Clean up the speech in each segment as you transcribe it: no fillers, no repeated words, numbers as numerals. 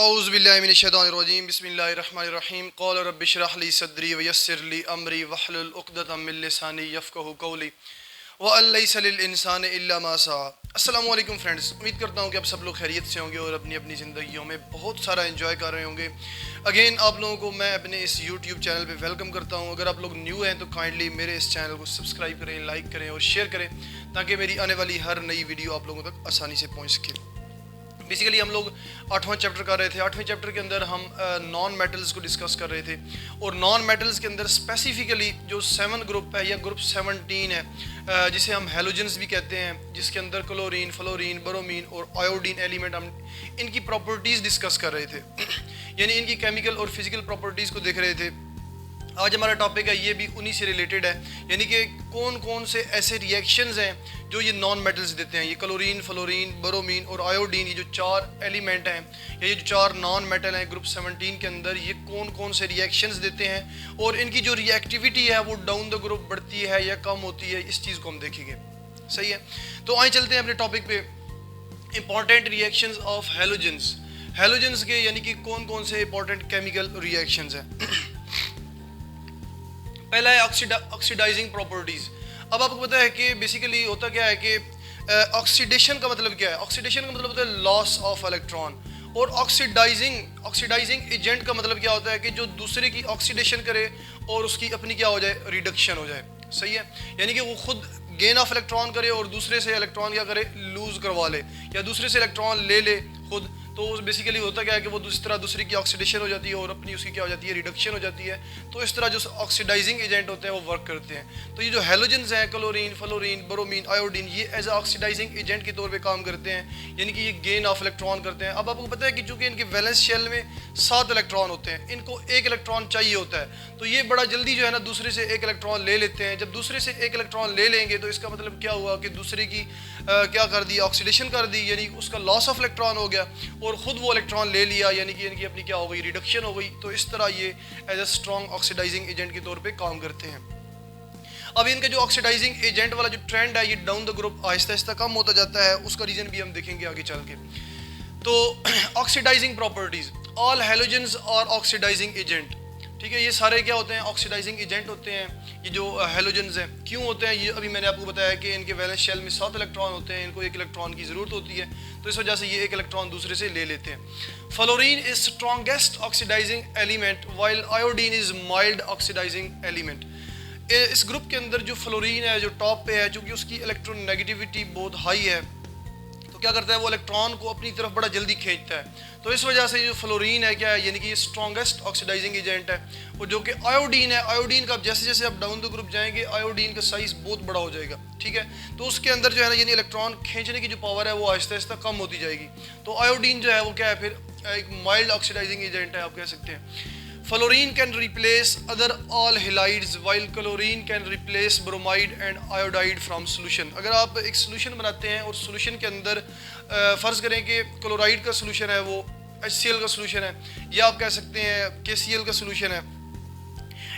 औज़ु बिल्लाहि मिनश्शैतानिर्रजीम बिस्मिल्लाहिर्रहमानिर्रहीम क़ाल रब्बि इश्रह ली सदरी व यस्सिर ली अमरी वहलुल उक़दतम मिन लिसानी यफ़क़हू क़ौली व लैसा लिल इंसानि इल्ला मा सआ। अस्सलामु अलैकुम फ्रेंड्स, उम्मीद करता हूँ कि आप सब लोग खैरियत से होंगे और अपनी अपनी ज़िंदगियों में बहुत सारा एंजॉय कर रहे होंगे। अगेन आप लोगों को मैं अपने इस यूट्यूब चैनल पे वेलकम करता हूँ। अगर आप लोग न्यू हैं तो काइंडली मेरे इस चैनल को सब्सक्राइब करें, लाइक करें और शेयर करें ताकि मेरी आने वाली हर नई वीडियो आप लोगों तक आसानी से पहुँच सके। बेसिकली हम लोग 8वां चैप्टर कर रहे थे। 8वें चैप्टर के अंदर हम नॉन मेटल्स को डिस्कस कर रहे थे और नॉन मेटल्स के अंदर स्पेसिफिकली जो 7 ग्रुप है या ग्रुप 17 है, जिसे हम हेलोजेंस भी कहते हैं, जिसके अंदर क्लोरीन, फ्लोरीन, ब्रोमीन और आयोडीन एलिमेंट, हम इनकी प्रॉपर्टीज़ डिस्कस कर रहे थे यानी इनकी केमिकल और फिजिकल प्रॉपर्टीज़ को देख रहे थे। आज हमारा टॉपिक है ये भी उन्हीं से रिलेटेड है, यानी कि कौन कौन से ऐसे रिएक्शंस हैं जो ये नॉन मेटल्स देते हैं। ये क्लोरीन, फ्लोरीन, ब्रोमीन और आयोडीन, ये जो 4 एलिमेंट हैं या ये जो 4 नॉन मेटल हैं ग्रुप 17 के अंदर, ये कौन कौन से रिएक्शंस देते हैं और इनकी जो रिएक्टिविटी है वो डाउन द ग्रुप बढ़ती है या कम होती है, इस चीज़ को हम देखेंगे। सही है, तो आइए चलते हैं अपने टॉपिक पे। Important reactions of halogens. Halogens के यानी कि कौन कौन से इंपॉर्टेंट केमिकल रिएक्शंस हैं। पहला है ऑक्सीडाइजिंग प्रॉपर्टीज़। अब आपको पता है कि बेसिकली होता क्या है कि ऑक्सीडेशन का मतलब क्या है। ऑक्सीडेशन का मतलब होता है लॉस ऑफ इलेक्ट्रॉन, और ऑक्सीडाइजिंग एजेंट का मतलब क्या होता है कि जो दूसरे की ऑक्सीडेशन करे और उसकी अपनी क्या हो जाए, रिडक्शन हो जाए। सही है, यानी कि वो खुद गेन ऑफ इलेक्ट्रॉन करे और दूसरे से इलेक्ट्रॉन क्या करे, लूज करवा ले या दूसरे से इलेक्ट्रॉन ले ले खुद। तो बेसिकली होता क्या है कि वो इस तरह दूसरी की ऑक्सीडेशन हो जाती है और अपनी उसकी क्या हो जाती है, रिडक्शन हो जाती है। तो इस तरह जो ऑक्सीडाइजिंग एजेंट होते हैं वो वर्क करते हैं। तो ये जो हेलोजेंस हैं, क्लोरीन, फ्लोरीन, ब्रोमीन, आयोडीन, ये एज ए ऑक्सीडाइजिंग एजेंट के तौर पे काम करते हैं, यानी कि ये गेन ऑफ इलेक्ट्रॉन करते हैं। अब आपको पता है कि चूंकि इनके वैलेंस शेल में 7 इलेक्ट्रॉन होते हैं, इनको 1 इलेक्ट्रॉन चाहिए होता है, तो ये बड़ा जल्दी जो है ना दूसरे से 1 इलेक्ट्रॉन ले लेते हैं। जब दूसरे से 1 इलेक्ट्रॉन ले लेंगे तो इसका मतलब क्या हुआ कि दूसरे की क्या कर दी, ऑक्सीडेशन कर दी, यानी उसका लॉस ऑफ इलेक्ट्रॉन हो गया और ख़ुद वो इलेक्ट्रॉन ले लिया, यानी कि इनकी अपनी क्या हो गई, रिडक्शन हो गई। तो इस तरह ये as a strong oxidising agent के तौर पे काम करते हैं। अब इनका जो ऑक्सीडाइजिंग एजेंट वाला जो ट्रेंड है, ये down the group Aahista Aahista कम होता जाता है। उसका रीज़न भी हम देखेंगे आगे चल के। तो ऑक्सीडाइजिंग प्रॉपर्टीज़, ऑल हेलोजेंस और ऑक्सीडाइजिंग एजेंट, ठीक है, ये सारे क्या होते हैं, ऑक्सीडाइजिंग एजेंट होते हैं। ये जो हेलोजेंस हैं क्यों होते हैं, ये अभी मैंने आपको बताया कि इनके वैलेंस शेल में 7 इलेक्ट्रॉन होते हैं, इनको 1 इलेक्ट्रॉन की ज़रूरत होती है, तो इस वजह से ये 1 इलेक्ट्रॉन दूसरे से ले लेते हैं। Fluorine is strongest oxidising element while iodine is mild oxidising element. इस ग्रुप के अंदर जो फ्लोरीन है, जो टॉप पे है, चूँकि उसकी इलेक्ट्रोनेगेटिविटी बहुत हाई है, क्या करता है वो इलेक्ट्रॉन को अपनी तरफ बड़ा जल्दी खींचता है। तो इस वजह से जो फ्लोरीन है क्या है, यानी कि ये स्ट्रॉन्गेस्ट ऑक्सीडाइजिंग एजेंट है। और जो कि आयोडीन है, आयोडीन का जैसे जैसे आप डाउन द ग्रुप जाएंगे आयोडीन का साइज बहुत बड़ा हो जाएगा। ठीक है, तो उसके अंदर जो है ना यानी इलेक्ट्रॉन खींचने की जो पावर है वो आहिस्ता आहिस्ता कम होती जाएगी। तो आयोडीन जो है वो क्या है, फिर एक माइल्ड ऑक्सीडाइजिंग एजेंट है, आप कह सकते हैं। Fluorine can replace other all halides while chlorine can replace bromide and iodide from solution. अगर आप एक सोल्यूशन बनाते हैं और सोल्यूशन के अंदर फ़र्ज़ करें कि क्लोराइड का सोल्यूशन है, वो HCl का सोल्यूशन है, या आप कह सकते हैं KCl का सोल्यूशन है,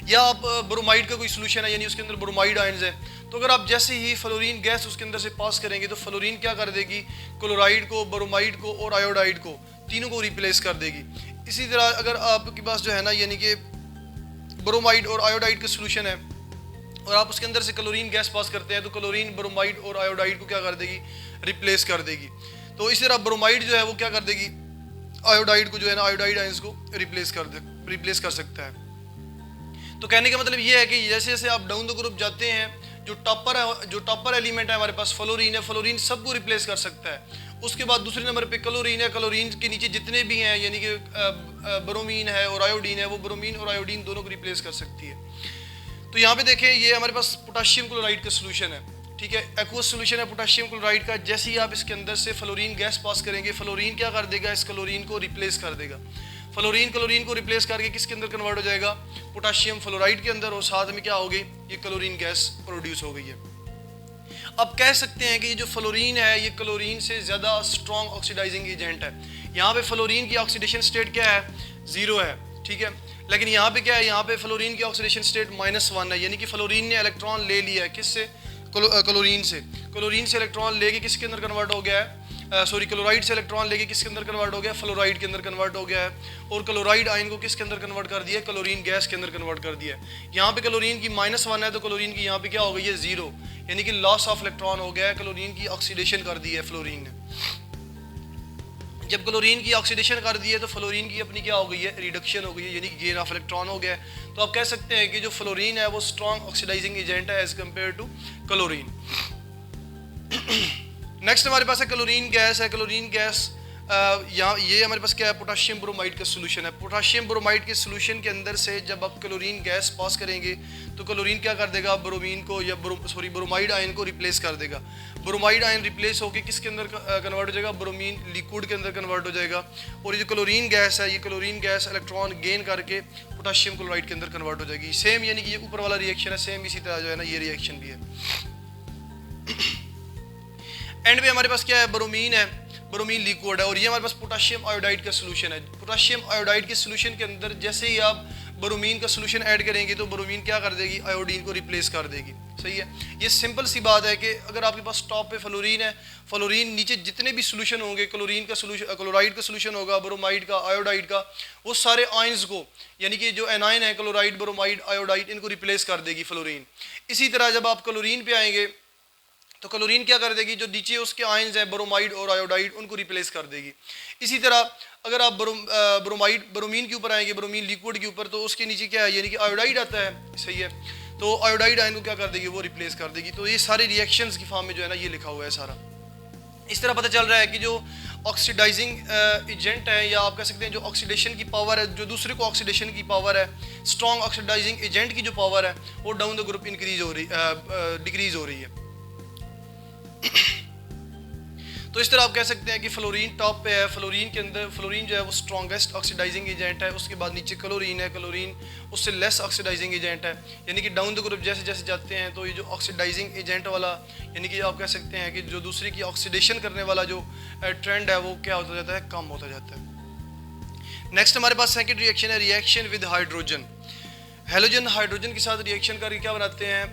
या आप ब्रोमाइड का कोई सोल्यूशन है, यानी उसके अंदर ब्रोमाइड आयंस है, तो अगर आप जैसे ही फ्लोरीन गैस उसके अंदर से पास करेंगे तो फ्लोरीन क्या कर देगी, क्लोराइड को, ब्रोमाइड को और आयोडाइड को, तीनों को रिप्लेस कर देगी। इसी तरह अगर आपके पास जो है ना यानी कि ब्रोमाइड और आयोडाइड का सोल्यूशन है और आप उसके अंदर से क्लोरीन गैस पास करते हैं, तो क्लोरीन ब्रोमाइड और आयोडाइड को क्या कर देगी, रिप्लेस कर देगी। तो इसी तरह ब्रोमाइड जो है वो क्या कर देगी, आयोडाइड को जो है ना, आयोडाइड आयंस को रिप्लेस कर सकता है। तो कहने का मतलब ये है कि जैसे जैसे आप डाउन द ग्रुप जाते हैं, जो टॉपर एलिमेंट है हमारे पास फ्लोरीन है, फ्लोरीन सबको रिप्लेस कर सकता है। उसके बाद दूसरे नंबर पे क्लोरीन है, क्लोरीन के नीचे जितने भी हैं यानी कि ब्रोमीन है और आयोडीन है, वो ब्रोमीन और आयोडीन दोनों को रिप्लेस कर सकती है। तो यहाँ पे देखें, ये हमारे पास पोटाशियम क्लोराइड का सोल्यूशन है, ठीक है, एक्वस सोल्यूशन है पोटाशियम क्लोराइड का। जैसे ही आप इसके अंदर से फ्लोरीन गैस पास करेंगे, फ्लोरीन क्या कर देगा, इस क्लोरीन को रिप्लेस कर देगा। क्लोरीन को रिप्लेस करके किसके अंदर कन्वर्ट हो जाएगा, पोटाशियम फ्लोराइड के अंदर, और साथ में क्या हो गई, ये क्लोरीन गैस प्रोड्यूस हो गई है। अब कह सकते हैं कि ये जो फ्लोरीन है ये क्लोरीन से ज़्यादा स्ट्रॉन्ग ऑक्सीडाइजिंग एजेंट है। यहाँ पे फ्लोरीन की ऑक्सीडेशन स्टेट क्या है, 0 है, ठीक है, लेकिन यहाँ पे क्या है, यहाँ पे फ्लोरीन की ऑक्सीडेशन स्टेट -1 है, यानी कि फ्लोरीन ने इलेक्ट्रॉन ले लिया है, किससे, क्लोरीन से इलेक्ट्रॉन लेके किसके अंदर कन्वर्ट हो गया है, सॉरी क्लोराइड से इलेक्ट्रॉन लेके किसके अंदर कन्वर्ट हो गया, फ्लोराइड के अंदर कन्वर्ट हो गया है, और क्लोराइड आयन को किसके अंदर कन्वर्ट कर दिया, क्लोरीन गैस के अंदर कन्वर्ट कर दिया है। यहाँ पे क्लोरीन की -1 है तो क्लोरीन की यहाँ पे क्या हो गई है, 0, यानी कि लॉस ऑफ इलेक्ट्रॉन हो गया है, क्लोरीन की ऑक्सीडेशन कर दी है फ्लोरीन ने। जब क्लोरीन की ऑक्सीडेशन कर दी है तो फ्लोरीन की अपनी क्या हो गई है, रिडक्शन हो गई है, यानी कि गेन ऑफ इलेक्ट्रॉन हो गया है। तो आप कह सकते हैं कि जो फ्लोरीन है वो स्ट्रॉन्ग ऑक्सीडाइजिंग एजेंट है as compare to chlorine. Next हमारे पास है क्लोरीन गैस है। क्लोरीन गैस यहाँ ये हमारे पास क्या है, पोटाशियम ब्रोमाइड का सोल्यूशन है। पोटाशियम ब्रोमाइड के सोल्यूशन के अंदर से जब आप क्लोरीन गैस पास करेंगे तो क्लोरीन क्या कर देगा, ब्रोमीन को या ब्रोमाइड आयन को रिप्लेस कर देगा। ब्रोमाइड आयन रिप्लेस होकर किसके अंदर कन्वर्ट हो जाएगा, ब्रोमीन लिक्विड के अंदर कन्वर्ट हो जाएगा। और ये जो क्लोरीन गैस है, ये क्लोरीन गैस इलेक्ट्रॉन गेन करके पोटाशियम क्लोराइड के अंदर कन्वर्ट हो जाएगी। सेम यानी कि ये ऊपर वाला रिएक्शन है, सेम इसी तरह जो है ना ये रिएक्शन भी है। एंड में हमारे पास क्या है, ब्रोमीन है, ब्रोमीन लिक्विड है, और ये हमारे पास पोटाशियम आयोडाइड का सोल्यूशन है। पोटाशियम आयोडाइड के सोल्यूशन के अंदर जैसे ही आप ब्रोमीन का सोल्यूशन ऐड करेंगे तो ब्रोमीन क्या कर देगी, आयोडीन को रिप्लेस कर देगी। सही है, ये सिंपल सी बात है कि अगर आपके पास टॉप पे फ्लोरीन है, फ्लोरीन नीचे जितने भी सोल्यूशन होंगे, क्लोरीन का सोल्यूशन, क्लोराइड का सोल्यूशन होगा, ब्रोमाइड का, आयोडाइड का, वो सारे आयंस को यानी कि जो एनाइन है क्लोराइड, ब्रोमाइड, आयोडाइड, इनको रिप्लेस कर देगी फ्लोरीन। इसी तरह जब आप क्लोरीन पे आएंगे तो क्लोरीन क्या कर देगी, जो नीचे उसके आयंस हैं ब्रोमाइड और आयोडाइड, उनको रिप्लेस कर देगी। इसी तरह अगर आप ब्रोमीन के ऊपर आएंगे, ब्रोमीन लिक्विड के ऊपर, तो उसके नीचे क्या है, यानी कि आयोडाइड आता है। सही है, तो आयोडाइड आयन को क्या कर देगी, वो रिप्लेस कर देगी। तो ये सारे रिएक्शंस की फॉर्म में जो है ना ये लिखा हुआ है सारा। इस तरह पता चल रहा है कि जो ऑक्सीडाइजिंग एजेंट है, या आप कह सकते हैं जो ऑक्सीडेशन की पावर है, जो दूसरे को ऑक्सीडेशन की पावर है, स्ट्रॉन्ग ऑक्सीडाइजिंग एजेंट की जो पावर है वो डाउन द ग्रुप इंक्रीज हो रही, डिक्रीज हो रही है। तो इस तरह आप कह सकते हैं कि फ्लोरीन टॉप पे है। फ्लोरीन के अंदर फ्लोरीन जो है वो स्ट्रॉन्गेस्ट ऑक्सीडाइजिंग एजेंट है, उसके बाद नीचे क्लोरीन है, क्लोरीन उससे लेस ऑक्सीडाइजिंग एजेंट है। यानी कि डाउन द ग्रुप जैसे जैसे जाते हैं तो ये जो ऑक्सीडाइजिंग एजेंट वाला, यानी कि आप कह सकते हैं कि जो दूसरे की ऑक्सीडेशन करने वाला जो ट्रेंड है वो क्या होता जाता है, कम होता जाता है। नेक्स्ट हमारे पास सेकंड रिएक्शन है, reaction with hydrogen. Halogen hydrogen के साथ रिएक्शन करके क्या बनाते हैं,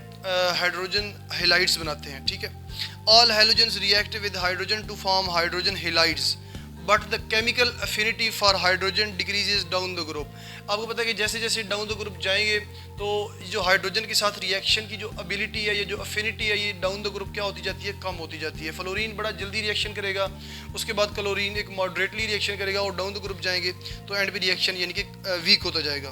हाइड्रोजन हेलाइड्स बनाते हैं। ठीक है, all halogens react with hydrogen to form hydrogen halides but the chemical affinity for hydrogen decreases down the group। आपको पता है कि जैसे जैसे डाउन द ग्रुप जाएंगे तो जो हाइड्रोजन के साथ रिएक्शन की जो एबिलिटी है, ये जो अफिनिटी है, ये डाउन द ग्रुप क्या होती जाती है, कम होती जाती है। फ्लोरीन बड़ा जल्दी रिएक्शन करेगा, उसके बाद क्लोरीन एक मॉडरेटली रिएक्शन करेगा, और डाउन द ग्रुप जाएंगे तो एंड पे रिएक्शन यानी कि वीक होता जाएगा।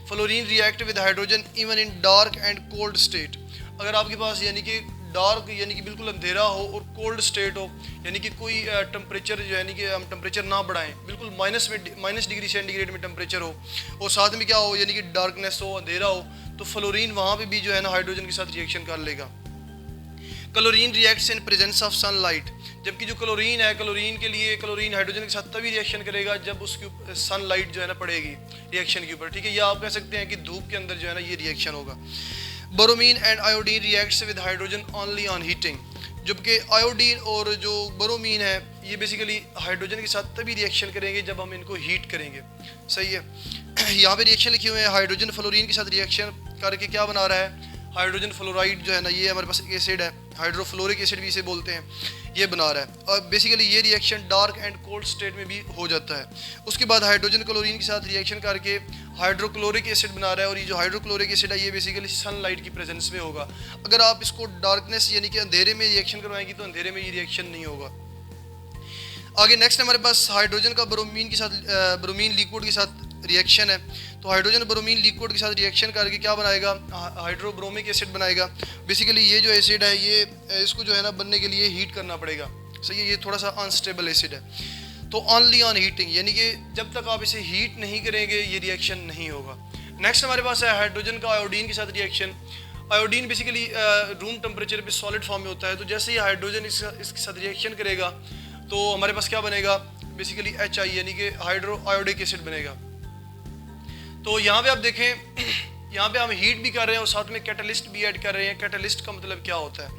Fluorine react with hydrogen even in dark and cold state. अगर आपके पास यानी कि डार्क यानी कि बिल्कुल अंधेरा हो और कोल्ड स्टेट हो, यानी कि कोई टेम्परेचर जो यानी कि हम टेम्परेचर ना बढ़ाएं, बिल्कुल माइनस डिग्री सेंटीग्रेड में टेम्परेचर हो, और साथ में क्या हो यानी कि डार्कनेस हो, अंधेरा हो, तो फ्लोरीन वहाँ पे भी जो है ना हाइड्रोजन के साथ रिएक्शन कर लेगा। Chlorine reacts in presence of sunlight. जबकि जो क्लोरीन है, क्लोरीन के लिए क्लोरीन हाइड्रोजन के साथ तभी रिएक्शन करेगा जब उसके ऊपर सनलाइट जो है ना पड़ेगी रिएक्शन के ऊपर। ठीक है, या आप कह सकते हैं कि धूप के अंदर जो है ना ये रिएक्शन होगा। Bromine and iodine reacts with hydrogen only on heating. जबकि आयोडीन और जो ब्रोमीन है ये बेसिकली हाइड्रोजन के साथ तभी रिएक्शन करेंगे जब हम इनको हीट करेंगे। सही है, यहाँ पे रिएक्शन लिखे हुए हैं, हाइड्रोजन फ्लोरीन के साथ रिएक्शन करके क्या बना रहा है, हाइड्रोजन फ्लोराइड जो है ना, ये हमारे पास एक एसिड है, हाइड्रोफ्लोरिक एसिड भी इसे बोलते हैं, ये बना रहा है। और बेसिकली ये reaction dark and cold state में भी हो जाता है। उसके बाद हाइड्रोजन क्लोरीन के साथ रिएक्शन करके हाइड्रोक्लोरिक एसिड बना रहा है, और ये जो हाइड्रोक्लोरिक एसिड है ये बेसिकली सनलाइट की प्रेजेंस में होगा। अगर आप इसको डार्कनेस यानी कि अंधेरे में रिएक्शन करवाएंगे तो अंधेरे में ये रिएक्शन नहीं होगा। आगे नेक्स्ट हमारे पास हाइड्रोजन का ब्रोमीन के साथ, ब्रोमीन लिक्विड के साथ रिएक्शन है। तो हाइड्रोजन ब्रोमीन लिक्विड के साथ रिएक्शन करके क्या बनाएगा, हाइड्रोब्रोमिक एसिड बनाएगा। बेसिकली ये जो एसिड है ये इसको जो है ना बनने के लिए हीट करना पड़ेगा। सही है, ये थोड़ा सा अनस्टेबल एसिड है। तो ओनली ऑन हीटिंग, यानी कि जब तक आप इसे हीट नहीं करेंगे ये रिएक्शन नहीं होगा। नेक्स्ट हमारे पास है हाइड्रोजन का आयोडीन के साथ reaction. Iodine basically room temperature पे सॉलिड फॉर्म में होता है। तो जैसे ही हाइड्रोजन इसके साथ रिएक्शन करेगा तो हमारे पास क्या बनेगा, बेसिकली HI यानी कि हाइड्रो आयोडिक एसिड बनेगा। तो यहाँ पे आप देखें, यहाँ पे हम हीट भी कर रहे हैं और साथ में कैटलिस्ट भी ऐड कर रहे हैं। कैटलिस्ट का मतलब क्या होता है,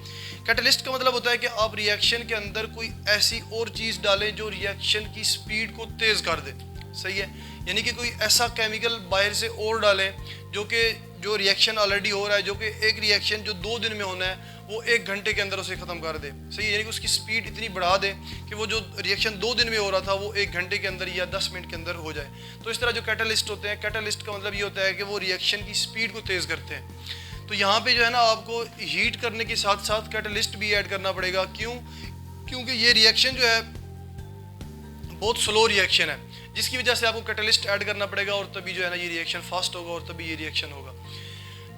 कैटलिस्ट का मतलब होता है कि आप रिएक्शन के अंदर कोई ऐसी और चीज़ डालें जो रिएक्शन की स्पीड को तेज़ कर दे। सही है, यानी कि कोई ऐसा केमिकल बाहर से और डालें जो कि जो रिएक्शन ऑलरेडी हो रहा है, जो कि एक रिएक्शन जो 2 दिन में होना है वो 1 घंटे के अंदर उसे ख़त्म कर दे। सही है, यानी कि उसकी स्पीड इतनी बढ़ा दे कि वो जो रिएक्शन 2 दिन में हो रहा था वो 1 घंटे के अंदर या 10 मिनट के अंदर हो जाए। तो इस तरह जो कैटलिस्ट होते हैं, कैटलिस्ट का मतलब ये होता है कि वो रिएक्शन की स्पीड को तेज़ करते हैं। तो यहाँ पे जो है ना आपको हीट करने के साथ साथ कैटलिस्ट भी ऐड करना पड़ेगा। क्यों? क्योंकि ये रिएक्शन जो है बहुत स्लो रिएक्शन है, जिसकी वजह से आपको कैटलिस्ट ऐड करना पड़ेगा और तभी जो है ना ये रिएक्शन फास्ट होगा और तभी ये रिएक्शन होगा।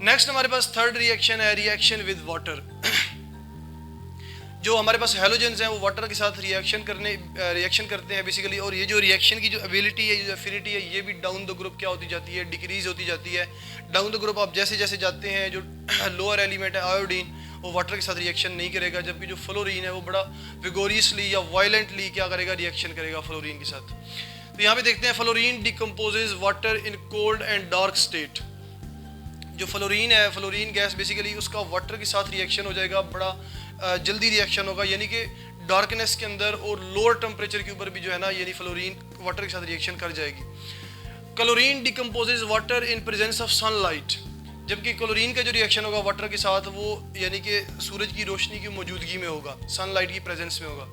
नेक्स्ट हमारे पास थर्ड रिएक्शन है रिएक्शन विद वाटर। जो हमारे पास हैलोजेंस हैं वो वाटर के साथ रिएक्शन करते हैं बेसिकली, और ये जो रिएक्शन की जो एबिलिटी है, जो एफिनिटी है, ये भी डाउन द ग्रुप क्या होती जाती है, डिक्रीज होती जाती है। डाउन द ग्रुप आप जैसे जैसे जाते हैं, जो लोअर एलिमेंट है आयोडीन, वो वाटर के साथ रिएक्शन नहीं करेगा, जबकि जो फ्लोरीन है वो बड़ा विगोरियसली या वायलेंटली क्या करेगा, रिएक्शन करेगा फ्लोरीन के साथ। तो यहाँ पे देखते हैं fluorine decomposes water in cold and dark state. जो फ्लोरीन है, फ्लोरीन गैस बेसिकली उसका वाटर के साथ रिएक्शन हो जाएगा, बड़ा जल्दी रिएक्शन होगा, यानी कि डार्कनेस के अंदर और लोअर टेम्परेचर के ऊपर भी जो है ना यानी फ्लोरीन वाटर के साथ रिएक्शन कर जाएगी। Chlorine decomposes water in presence of sunlight, जबकि क्लोरीन का जो रिएक्शन होगा वाटर के साथ वो यानी कि सूरज की रोशनी की मौजूदगी में होगा, सनलाइट की प्रेजेंस में होगा।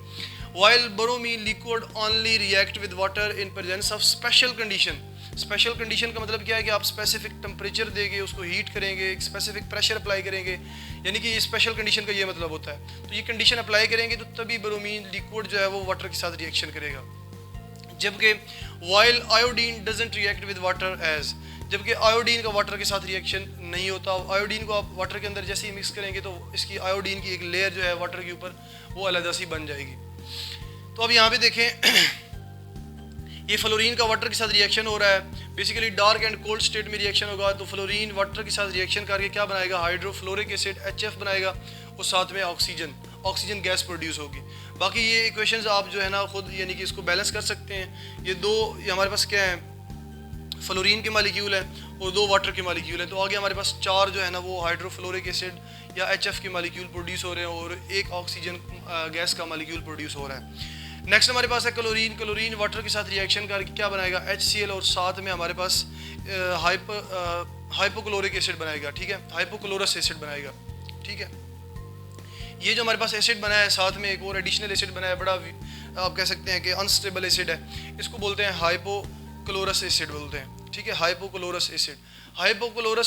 While bromine liquid only react with water in presence of special condition. Special condition का मतलब क्या है कि आप स्पेसिफिक टेम्परेचर देंगे, उसको हीट करेंगे, एक स्पेसिफिक प्रेशर अप्लाई करेंगे, यानी कि ये स्पेशल कंडीशन का ये मतलब होता है। तो ये कंडीशन अप्लाई करेंगे तो तभी ब्रोमीन लिक्विड जो है वो वाटर के साथ रिएक्शन करेगा। जबकि while iodine doesn't react with water as, जबकि आयोडीन का वाटर के साथ रिएक्शन नहीं होता। आयोडीन को आप वाटर के अंदर जैसे ही मिक्स करेंगे तो इसकी आयोडीन की एक लेयर जो है वाटर के ऊपर वो अलग सी बन जाएगी। तो अब यहाँ पे देखें ये फ्लोरीन का वाटर के साथ रिएक्शन हो रहा है, basically dark and cold state में रिएक्शन होगा। तो फ्लोरीन वाटर के साथ रिएक्शन करके क्या बनाएगा, हाइड्रोफ्लोरिक एसिड HF बनाएगा और साथ में ऑक्सीजन गैस प्रोड्यूस होगी। बाकी ये इक्वेशंस आप जो है ना खुद यानी कि इसको बैलेंस कर सकते हैं। ये हमारे पास क्या है, फ्लोरीन के मालिक्यूल है और 2 वाटर के मालिक्यूल है। तो आगे हमारे पास 4 जो है ना वो हाइड्रोफ्लोरिक एसिड या HF के मालिक्यूल प्रोड्यूस हो रहे हैं और 1 ऑक्सीजन गैस का मालिक्यूल प्रोड्यूस हो रहा है। नेक्स्ट हमारे पास है क्लोरीन वाटर के साथ रिएक्शन करके क्या बनाएगा, HCl और साथ में हमारे पास हाइपोक्लोरिक एसिड बनाएगा। ठीक है, हाइपोक्लोरस एसिड बनाएगा। ठीक है, ये जो हमारे पास एसिड बना है साथ में एक और एडिशनल एसिड बना है, बड़ा आप कह सकते हैं कि अनस्टेबल एसिड है, इसको बोलते हैं हाइपोक्लोरस एसिड बोलते हैं। ठीक है, हाइपोक्लोरस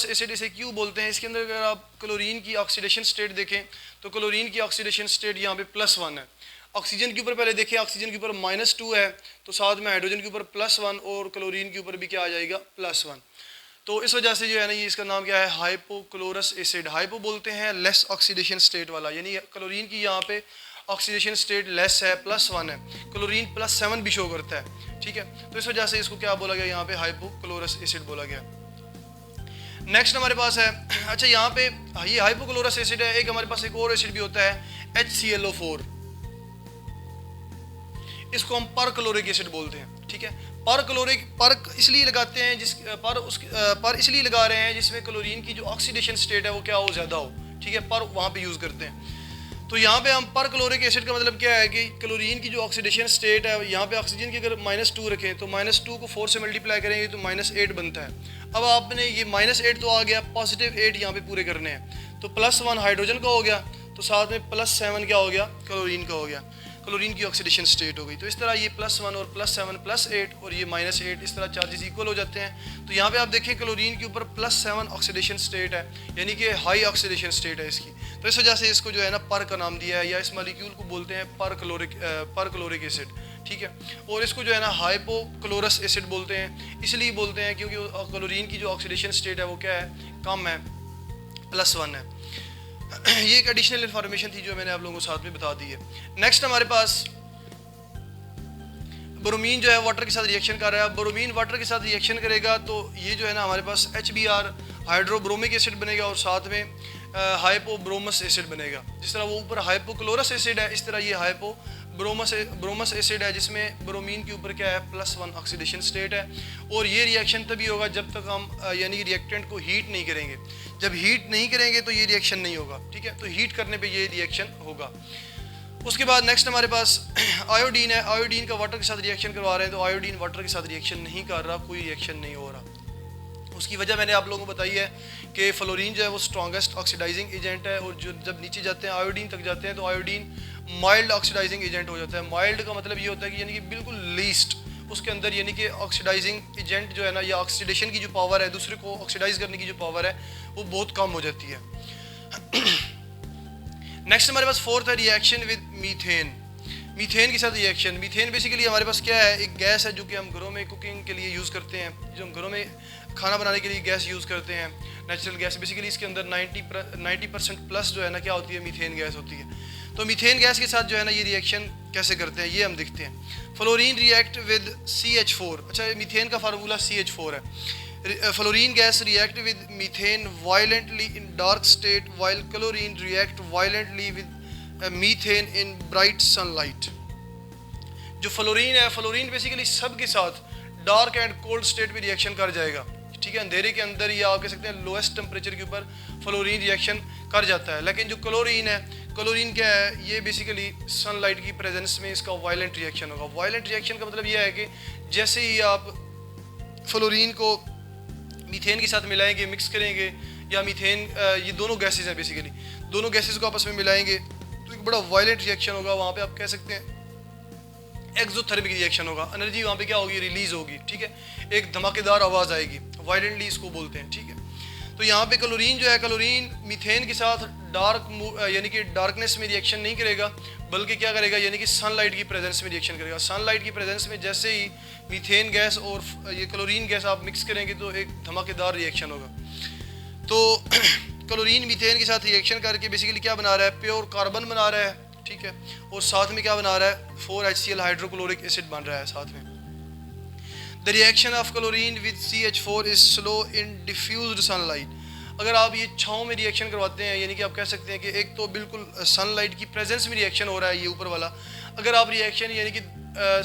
एसिड इसे क्यों बोलते हैं, इसके अंदर अगर आप क्लोरीन की ऑक्सीडेशन स्टेट देखें तो क्लोरीन की ऑक्सीडेशन स्टेट यहाँ पे +1 है। ऑक्सीजन के ऊपर पहले देखें, ऑक्सीजन के ऊपर -2 है, तो साथ में हाइड्रोजन के ऊपर +1 और क्लोरीन के ऊपर भी क्या आ जाएगा, +1। तो इस वजह से जो है ना ये इसका नाम क्या है, हाइपोक्लोरस एसिड। हाइपो बोलते हैं लेस ऑक्सीडेशन स्टेट वाला, यानी क्लोरीन की यहाँ पे ऑक्सीडेशन स्टेट लेस है, +1 है, क्लोरीन +7 भी शो करता है। ठीक है, तो इस वजह से इसको क्या बोला गया, यहाँ पे हाइपोक्लोरस एसिड बोला गया। नेक्स्ट हमारे पास है, अच्छा यहाँ पे ये हाइपोक्लोरस एसिड है, एक हमारे पास एक और एसिड भी होता है HClO4, इसको हम परक्लोरिक एसिड बोलते हैं। ठीक है, पर इसलिए लगाते हैं पर इसलिए लगा रहे हैं जिसमें क्लोरीन की जो ऑक्सीडेशन स्टेट है वो क्या हो, ज़्यादा हो। ठीक है, पर वहाँ पे यूज़ करते हैं। तो यहाँ पे हम परक्लोरिक एसिड का मतलब क्या है कि क्लोरीन की जो ऑक्सीडेशन स्टेट है, यहाँ पे ऑक्सीजन की अगर -2 रखें तो -2 को 4 से मल्टीप्लाई करेंगे तो -8 बनता है। अब आपने ये -8 तो आ गया, +8 यहाँ पे पूरे करने हैं, तो +1 हाइड्रोजन का हो गया, तो साथ में +7 क्या हो गया, क्लोरीन का हो गया, क्लोरीन की ऑक्सीडेशन स्टेट हो गई। तो इस तरह ये +1 और +7 +8 और ये -8 इस तरह चार्जेस इक्वल हो जाते हैं। तो यहाँ पे आप देखें क्लोरीन के ऊपर +7 ऑक्सीडेशन स्टेट है, यानी कि हाई ऑक्सीडेशन स्टेट है इसकी। तो इस वजह से इसको जो है ना पर का नाम दिया है, या इस मॉलिक्यूल को बोलते हैं परक्लोरिक एसिड। ठीक है, और इसको जो है ना हाइपोक्लोरस एसिड बोलते हैं, इसलिए बोलते हैं क्योंकि क्लोरीन की जो ऑक्सीडेशन स्टेट है वो क्या है, कम है, +1 है। ये एक एडिशनल इन्फॉर्मेशन थी जो मैंने आप लोगों को साथ में बता दी है। नेक्स्ट हमारे पास ब्रोमीन जो है वाटर के साथ रिएक्शन कर रहा है। ब्रोमीन वाटर के साथ रिएक्शन करेगा तो ये जो है ना हमारे पास HBr हाइड्रोब्रोमिक एसिड बनेगा और साथ में हाइपोब्रोमस एसिड बनेगा। जिस तरह वो ऊपर हाइपोक्लोरस एसिड है, इस तरह ये हाइपोब्रोमस एसिड है जिसमें ब्रोमीन के ऊपर क्या है, +1 ऑक्सीडेशन स्टेट है। और ये रिएक्शन तभी होगा जब तक हम यानी कि रिएक्टेंट को हीट नहीं करेंगे। जब हीट नहीं करेंगे तो ये रिएक्शन नहीं होगा। ठीक है, तो हीट करने पे ये रिएक्शन होगा। उसके बाद नेक्स्ट हमारे पास आयोडीन है। आयोडीन का वाटर के साथ रिएक्शन करवा रहे हैं, तो आयोडीन वाटर के साथ रिएक्शन नहीं कर रहा, कोई रिएक्शन नहीं हो रहा। उसकी वजह मैंने आप लोगों को बताई है कि फ्लोरीन जो है वो स्ट्रॉन्गेस्ट ऑक्सीडाइजिंग एजेंट है, और जो जब नीचे जाते हैं आयोडीन तक जाते हैं तो आयोडीन माइल्ड ऑक्सीडाइजिंग एजेंट हो जाता है। माइल्ड का मतलब ये होता है कि यानी कि बिल्कुल लीस्ट उसके अंदर यानी कि ऑक्सीडाइजिंग एजेंट जो है ना, या ऑक्सीडेशन की जो पावर है, दूसरे को ऑक्सीडाइज करने की जो पावर है वो बहुत कम हो जाती है। नेक्स्ट हमारे पास फोर्थ है रिएक्शन विद मीथेन। मीथेन के साथ रिएक्शन। मीथेन बेसिकली हमारे पास क्या है, एक गैस है जो कि हम घरों में कुकिंग के लिए यूज़ करते हैं, जो हम घरों में खाना बनाने के लिए गैस यूज़ करते हैं, नेचुरल गैस। बेसिकली इसके अंदर 90% प्लस जो है ना क्या होती है, मीथेन गैस होती है। तो मीथेन गैस के साथ जो है ना ये रिएक्शन कैसे करते हैं ये हम देखते हैं। Fluorine react with CH4। अच्छा, मीथेन का फार्मूला CH4 है। Fluorine gas react with methane violently in dark state while chlorine react violently with methane in bright sunlight. जो फ्लोरीन है, फ्लोरीन बेसिकली सब के साथ डार्क एंड कोल्ड स्टेट में reaction कर जाएगा, ठीक है। अंधेरे के अंदर या आप कह सकते हैं लोएस्ट टेम्परेचर के ऊपर फ्लोरीन रिएक्शन कर जाता है। लेकिन जो क्लोरीन है, क्लोरीन क्या है, ये बेसिकली सनलाइट की प्रेजेंस में इसका वायलेंट रिएक्शन होगा। वायलेंट रिएक्शन का मतलब ये है कि जैसे ही आप फ्लोरीन को मीथेन के साथ मिलाएंगे, मिक्स करेंगे, या मीथेन ये दोनों गैसेज हैं, बेसिकली दोनों गैसेज को आपस में मिलाएंगे तो एक बड़ा वायलेंट रिएक्शन होगा। वहाँ पे आप कह सकते हैं एक्सोथर्मिक रिएक्शन होगा, एनर्जी वहाँ पे क्या होगी, रिलीज होगी, ठीक है। एक धमाकेदार आवाज़ आएगी, वायलेंटली इसको बोलते हैं, ठीक है। तो यहाँ पे क्लोरीन जो है, क्लोरीन मीथेन के साथ यानी कि डार्कनेस में रिएक्शन नहीं करेगा, बल्कि क्या करेगा, यानी कि सनलाइट की प्रेजेंस में रिएक्शन करेगा। सनलाइट की प्रेजेंस में जैसे ही मीथेन गैस और ये क्लोरीन गैस आप मिक्स करेंगे तो एक धमाकेदार रिएक्शन होगा। तो क्लोरीन मीथेन के साथ रिएक्शन करके बेसिकली क्या बना रहा है, प्योर कार्बन बना रहा है, ठीक है। और साथ में क्या बना रहा है, 4HCl हाइड्रोक्लोरिक एसिड बन रहा है साथ में। The reaction of chlorine with CH4 is slow in diffused sunlight. अगर आप ये छाँव में रिएक्शन करवाते हैं, यानी कि आप कह सकते हैं कि एक तो बिल्कुल सनलाइट की प्रेजेंस में रिएक्शन हो रहा है ये ऊपर वाला। अगर आप रिएक्शन यानी कि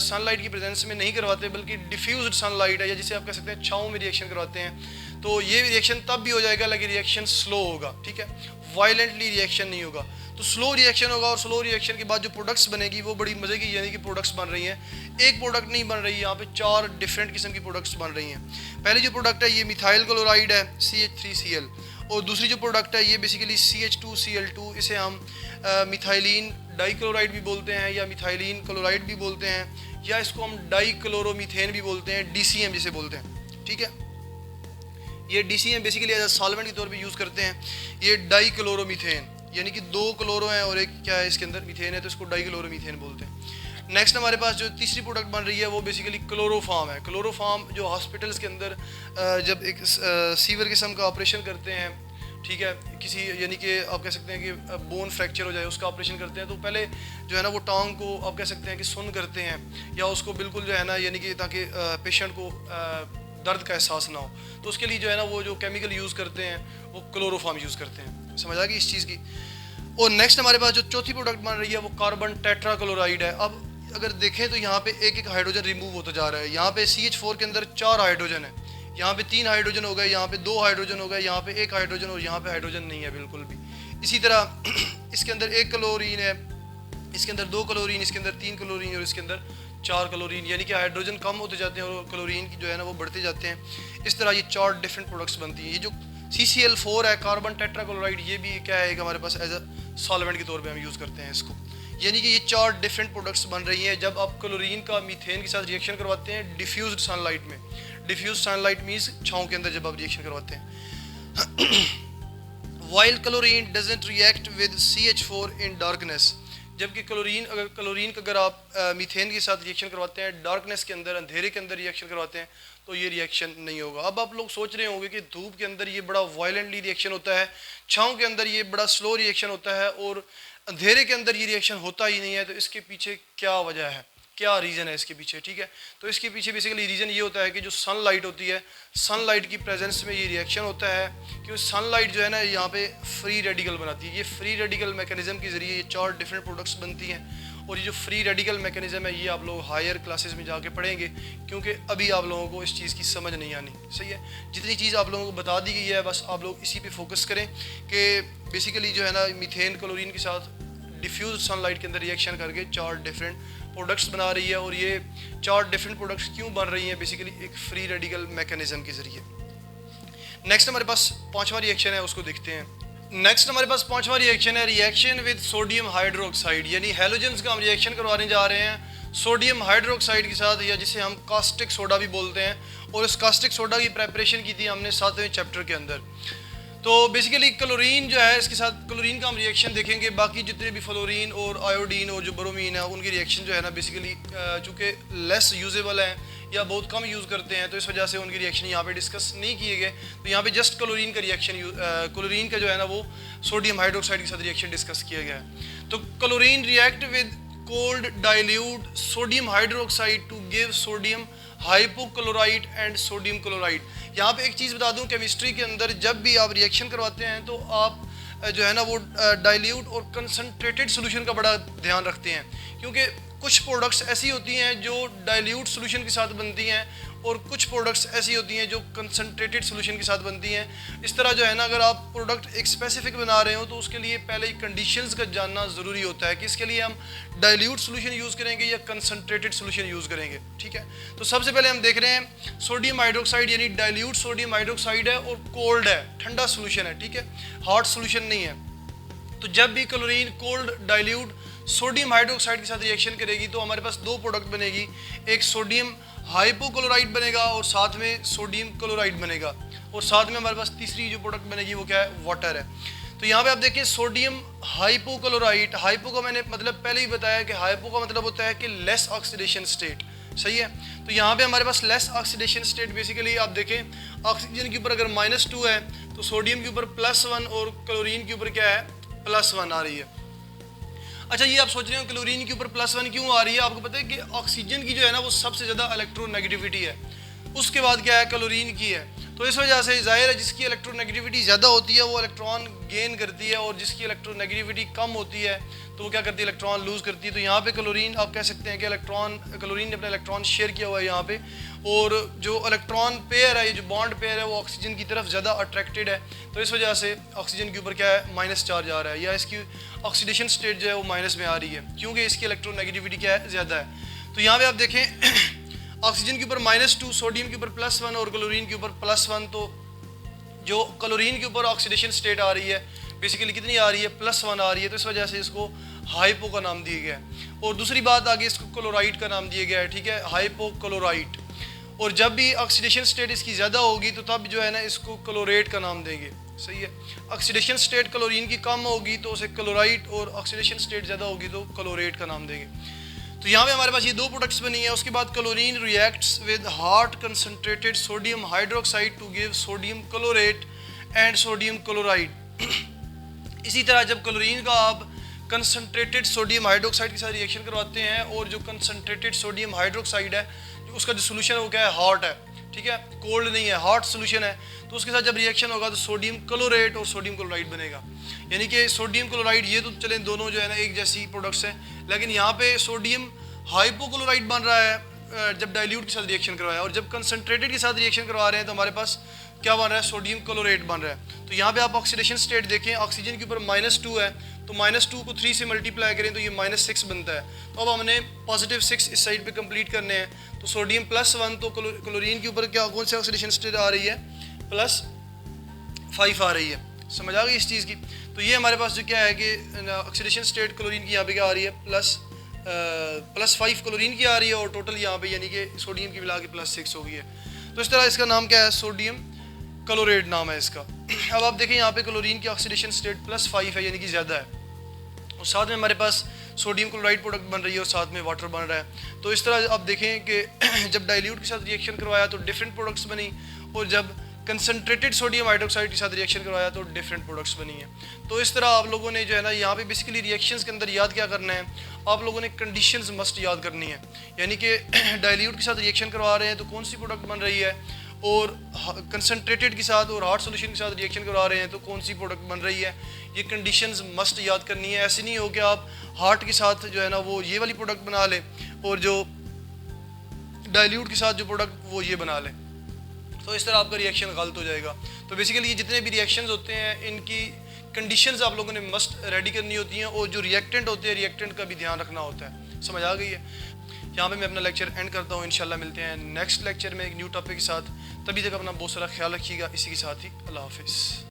सनलाइट की प्रेजेंस में नहीं करवाते, बल्कि डिफ्यूज्ड सनलाइट है, या जिसे आप कह सकते हैं छाँव में रिएक्शन करवाते हैं, तो ये रिएक्शन तब भी हो जाएगा, लेकिन रिएक्शन स्लो होगा, ठीक है। वायलेंटली रिएक्शन नहीं होगा। तो स्लो रिएक्शन होगा, और स्लो रिएक्शन के बाद जो प्रोडक्ट्स बनेगी वो बड़ी मज़े की यानी कि प्रोडक्ट्स बन रही हैं। एक प्रोडक्ट नहीं बन रही, यहाँ पे 4 डिफरेंट किस्म की प्रोडक्ट्स बन रही हैं। पहली जो प्रोडक्ट है ये मिथाइल क्लोराइड है, CH3Cl। और दूसरी जो प्रोडक्ट है ये बेसिकली CH2Cl2, इसे हम मिथाइलिन डाइक्लोराइड भी बोलते हैं, या मिथाइलिन क्लोराइड भी बोलते हैं, या इसको हम डाइक्लोरोमीथेन भी बोलते हैं, DCM जिसे बोलते हैं, ठीक है। ये DCM basically as a solvent के तौर पे यूज़ करते हैं। ये डाइक्लोरोमीथेन यानी कि 2 क्लोरो हैं और एक क्या है इसके अंदर मीथेन है, तो इसको डाइक्लोरोमीथेन बोलते हैं। नेक्स्ट हमारे पास जो तीसरी प्रोडक्ट बन रही है वो बेसिकली क्लोरोफार्म है। क्लोरोफार्म जो हॉस्पिटल्स के अंदर जब एक सीवर किस्म का ऑपरेशन करते हैं, ठीक है, किसी यानी कि आप कह सकते हैं कि बोन फ्रैक्चर हो जाए उसका ऑपरेशन करते हैं, तो पहले जो है ना वो टांग को आप कह सकते हैं कि सुन करते हैं, या उसको बिल्कुल जो है ना यानी कि ताकि पेशेंट को दर्द का एहसास ना हो, तो उसके लिए जो है ना वो जो केमिकल यूज़ करते हैं वो क्लोरोफार्म यूज़ करते हैं। समझ आ गई इस चीज़ की। और नेक्स्ट हमारे पास जो चौथी प्रोडक्ट बन रही है वो कार्बन टेट्राक्लोराइड है। अब अगर देखें तो यहाँ पे एक एक हाइड्रोजन रिमूव होता जा रहा है। यहाँ पे CH4 के अंदर 4 हाइड्रोजन है, यहाँ पे 3 हाइड्रोजन हो गए, यहाँ पे 2 हाइड्रोजन हो गए, यहाँ पे 1 हाइड्रोजन, और यहाँ पे हाइड्रोजन नहीं है बिल्कुल भी। इसी तरह इसके अंदर 1 क्लोरीन है, इसके अंदर 2 क्लोरीन, इसके अंदर 3 क्लोरीन, और इसके अंदर 4 क्लोरीन, यानी कि हाइड्रोजन कम होते जाते हैं और क्लोरीन की जो है ना वो बढ़ते जाते हैं। इस तरह ये 4 डिफरेंट प्रोडक्ट्स बनती हैं। ये जो CCl4 है, कार्बन टेट्राक्लोराइड, ये भी क्या है हमारे पास एज अ सॉल्वेंट के तौर पे हम यूज़ करते हैं इसको। यानी कि ये 4 डिफरेंट प्रोडक्ट्स बन रही हैं जब आप क्लोरीन का मीथेन के साथ रिएक्शन करवाते हैं डिफ्यूज्ड सनलाइट में। डिफ्यूज सनलाइट मीन्स छाँव के अंदर जब आप रिएक्शन करवाते हैं। While chlorine doesn't react with CH4 in darkness. जबकि क्लोरीन का अगर आप मीथेन के साथ रिएक्शन करवाते हैं डार्कनेस के अंदर, अंधेरे के अंदर रिएक्शन करवाते हैं, तो ये रिएक्शन नहीं होगा। अब आप लोग सोच रहे होंगे कि धूप के अंदर ये बड़ा वायलेंटली रिएक्शन होता है, छाँव के अंदर ये बड़ा स्लो रिएक्शन होता है, और अंधेरे के अंदर ये रिएक्शन होता ही नहीं है, तो इसके पीछे क्या वजह है, क्या रीज़न है इसके पीछे, ठीक है। तो इसके पीछे बेसिकली रीज़न ये होता है कि जो सनलाइट होती है, सनलाइट की प्रेजेंस में ये रिएक्शन होता है, क्योंकि सनलाइट जो है ना यहाँ पे फ्री रेडिकल बनाती है। ये फ्री रेडिकल मैकेनिज्म के ज़रिए ये 4 डिफरेंट प्रोडक्ट्स बनती हैं, और ये जो फ्री रेडिकल मैकेनिज्म है ये आप लोग हायर क्लासेस में जाके पढ़ेंगे, क्योंकि अभी आप लोगों को इस चीज़ की समझ नहीं आनी, सही है। जितनी चीज़ आप लोगों को बता दी गई है बस आप लोग इसी पे फोकस करें कि बेसिकली जो है ना मीथेन क्लोरीन के साथ डिफ्यूज सनलाइट के अंदर रिएक्शन करके 4 डिफरेंट प्रोडक्ट्स बना रही है, और ये 4 डिफरेंट प्रोडक्ट्स क्यों बन रही हैं, बेसिकली एक फ्री रेडिकल मैकेनिज्म के ज़रिए। नेक्स्ट हमारे पास पांचवा रिएक्शन है, उसको देखते हैं। नेक्स्ट हमारे पास पांचवा रिएक्शन है रिएक्शन विद सोडियम हाइड्रोक्साइड, यानी हैलोजेंस का हम रिएक्शन करवाने जा रहे हैं सोडियम हाइड्रोक्साइड के साथ, या जिसे हम कास्टिक सोडा भी बोलते हैं। और इस कास्टिक सोडा की प्रेपरेशन की थी हमने 7वें चैप्टर के अंदर। तो बेसिकली क्लोरीन जो है, इसके साथ क्लोरीन का हम रिएक्शन देखेंगे। बाकी जितने भी फ्लोरीन और आयोडीन और जो ब्रोमीन है उनकी रिएक्शन जो है ना बेसिकली चूँकि लेस यूजेबल हैं या बहुत कम यूज़ करते हैं, तो इस वजह से उनकी रिएक्शन यहाँ पे डिस्कस नहीं किए गए। तो यहाँ पे जस्ट क्लोरीन का रिएक्शन क्लोरीन का जो है ना वो सोडियम हाइड्रोक्साइड के साथ रिएक्शन डिस्कस किया गया है। तो chlorine react with cold dilute sodium hydroxide to give sodium hypochlorite and sodium chloride. यहाँ पे एक चीज़ बता दूँ, केमिस्ट्री के अंदर जब भी आप रिएक्शन करवाते हैं तो आप जो है ना वो डाइल्यूट और कंसनट्रेटेड सोल्यूशन का बड़ा ध्यान रखते हैं, क्योंकि कुछ प्रोडक्ट्स ऐसी होती हैं जो डाइल्यूट सोल्यूशन के साथ बनती हैं और कुछ प्रोडक्ट्स ऐसी होती हैं जो कंसनट्रेटेड सोल्यूशन के साथ बनती हैं। इस तरह जो है ना अगर आप प्रोडक्ट एक स्पेसिफिक बना रहे हो तो उसके लिए पहले ही कंडीशंस का जानना ज़रूरी होता है कि इसके लिए हम डाइल्यूट सोल्यूशन यूज़ करेंगे या कंसनट्रेटेड सोल्यूशन यूज़ करेंगे। ठीक है, तो सबसे पहले हम देख रहे हैं सोडियम हाइड्रोक्साइड यानी डाइल्यूट सोडियम हाइड्रोक्साइड है और कोल्ड है, ठंडा सोल्यूशन है। ठीक है, हॉट सोल्यूशन नहीं है। तो जब भी chlorine cold dilute sodium hydroxide के साथ रिएक्शन करेगी तो हमारे पास दो प्रोडक्ट बनेगी, एक सोडियम हाइपोक्लोराइड बनेगा और साथ में सोडियम क्लोराइड बनेगा, और साथ में हमारे पास तीसरी जो प्रोडक्ट बनेगी वो क्या है, वाटर है। तो यहाँ पे आप देखें सोडियम हाइपोक्लोराइड, हाइपो का मैंने मतलब पहले ही बताया कि हाइपो का मतलब होता है कि लेस ऑक्सीडेशन स्टेट, सही है। तो यहाँ पे हमारे पास लेस ऑक्सीडेशन स्टेट बेसिकली आप देखें ऑक्सीजन के ऊपर अगर -2 है तो सोडियम के ऊपर +1 और क्लोरीन के ऊपर क्या है, +1 आ रही है। अच्छा, ये आप सोच रहे हो क्लोरीन के ऊपर +1 क्यों आ रही है? आपको पता है कि ऑक्सीजन की जो है ना वो सबसे ज़्यादा इलेक्ट्रोनेगेटिविटी है, उसके बाद क्या है क्लोरीन की है। तो इस वजह से जाहिर है जिसकी इलेक्ट्रोनेगेटिविटी ज़्यादा होती है वो इलेक्ट्रॉन गेन करती है, और जिसकी इलेक्ट्रोनेगेटिविटी कम होती है तो वो क्या करती है, इलेक्ट्रॉन लूज़ करती है। तो यहाँ पे क्लोरीन आप कह सकते हैं कि क्लोरीन ने अपना इलेक्ट्रॉन शेयर किया हुआ है यहाँ पे, और जो इलेक्ट्रॉन पेयर है, ये जो बॉन्ड पेयर है वो ऑक्सीजन की तरफ ज़्यादा अट्रैक्टेड है। तो इस वजह से ऑक्सीजन के ऊपर क्या है, माइनस चार्ज आ रहा है, या इसकी ऑक्सीडेशन स्टेट जो है वो माइनस में आ रही है क्योंकि इसकी इलेक्ट्रोनेगेटिविटी क्या है, ज़्यादा है। तो यहाँ पे आप देखें ऑक्सीजन के ऊपर -2, सोडियम के ऊपर +1 और क्लोरीन के ऊपर +1। तो जो क्लोरीन के ऊपर ऑक्सीडेशन स्टेट आ रही है बेसिकली कितनी आ रही है, +1 आ रही है। तो इस वजह से इसको हाइपो का नाम दिया गया है। और दूसरी बात आगे इसको क्लोराइड का नाम दिया गया है, ठीक है, हाइपोक्लोराइड। और जब भी ऑक्सीडेशन स्टेट इसकी ज़्यादा होगी तो तब जो है ना इसको क्लोरेट का नाम देंगे, सही है। ऑक्सीडेशन स्टेट क्लोरीन की कम होगी तो उसे क्लोराइड, और ऑक्सीडेशन स्टेट ज़्यादा होगी तो क्लोरेट का नाम देंगे। तो यहाँ पे हमारे पास ये दो प्रोडक्ट्स बनी है। उसके बाद chlorine reacts with hot concentrated sodium hydroxide to give sodium chlorate and sodium chloride. इसी तरह जब क्लोरीन का आप कंसनट्रेटेड सोडियम हाइड्रोक्साइड के साथ रिएक्शन करवाते हैं और जो कंसनट्रेटेड सोडियम हाइड्रोक्साइड है उसका जो सोल्यूशन है वो क्या है, हॉट है, ठीक है, कोल्ड नहीं है, हॉट सोल्यूशन है। तो उसके साथ जब रिएक्शन होगा तो सोडियम क्लोरेट और सोडियम क्लोराइड बनेगा। यानी कि सोडियम क्लोराइड ये तो चलें दोनों जो है ना एक जैसी प्रोडक्ट्स हैं, लेकिन यहाँ पे सोडियम हाइपोक्लोराइड बन रहा है जब डाइल्यूट के साथ रिएक्शन करवाया, और जब कंसनट्रेटेड के साथ रिएक्शन करवा रहे हैं तो हमारे पास क्या बन रहा है, सोडियम क्लोरेट बन रहा है। तो यहाँ पे आप ऑक्सीडेशन स्टेट देखें, ऑक्सीजन के ऊपर -2 है तो -2 को 3 से मल्टीप्लाई करें तो ये -6 बनता है। तो अब हमने +6 इस साइड पे कंप्लीट करने हैं। तो सोडियम +1 तो क्लोरीन के ऊपर क्या कौन से ऑक्सीडेशन स्टेट आ रही है, +5 आ रही है। समझ आ गई इस चीज़ की। तो ये हमारे पास जो क्या है कि ऑक्सीडेशन स्टेट क्लोरीन की यहाँ पे क्या आ रही है, +5 क्लोरीन की आ रही है, और टोटल यहाँ पे यानी कि सोडियम की मिला के +6 हो गई है। तो इस तरह इसका नाम क्या है, सोडियम क्लोरेट नाम है इसका। अब आप देखें यहाँ पे क्लोरीन की ऑक्सीडेशन स्टेट +5 है यानी कि ज़्यादा है, और साथ में हमारे पास सोडियम क्लोराइड प्रोडक्ट बन रही है और साथ में वाटर बन रहा है। तो इस तरह आप देखें कि जब डाइल्यूट के साथ रिएक्शन करवाया तो डिफरेंट प्रोडक्ट्स बनी, और जब कंसनट्रेटेड सोडियम हाइड्रोक्साइड के साथ रिएक्शन करवाया तो डिफरेंट प्रोडक्ट्स बनी है। तो इस तरह आप लोगों ने जो है ना यहाँ पे बेसिकली रिएक्शंस के अंदर याद क्या करना है, आप लोगों ने कंडीशंस मस्ट याद करनी है। यानी कि डाइल्यूट के साथ रिएक्शन करवा रहे हैं तो कौन सी प्रोडक्ट बन रही है, और कंसनट्रेटेड के साथ और हार्ड सोल्यूशन के साथ रिएक्शन करवा रहे हैं तो कौन सी प्रोडक्ट बन रही है। ये कंडीशंस मस्ट याद करनी है। ऐसे नहीं हो कि आप हार्ट के साथ जो है ना वो ये वाली प्रोडक्ट बना लें और जो डाइल्यूट के साथ जो प्रोडक्ट वो ये बना लें, तो इस तरह आपका रिएक्शन गलत हो जाएगा। तो बेसिकली ये जितने भी रिएक्शंस होते हैं इनकी कंडीशंस आप लोगों ने मस्ट रेडी करनी होती हैं, और जो रिएक्टेंट होते हैं रिएक्टेंट का भी ध्यान रखना होता है। समझ आ गई है। यहाँ पे मैं अपना लेक्चर एंड करता हूँ। इंशाल्लाह मिलते हैं नेक्स्ट लेक्चर में एक न्यू टॉपिक के साथ। तभी तक अपना बहुत सारा ख्याल रखिएगा। इसी के साथ ही अल्लाह हाफिज़।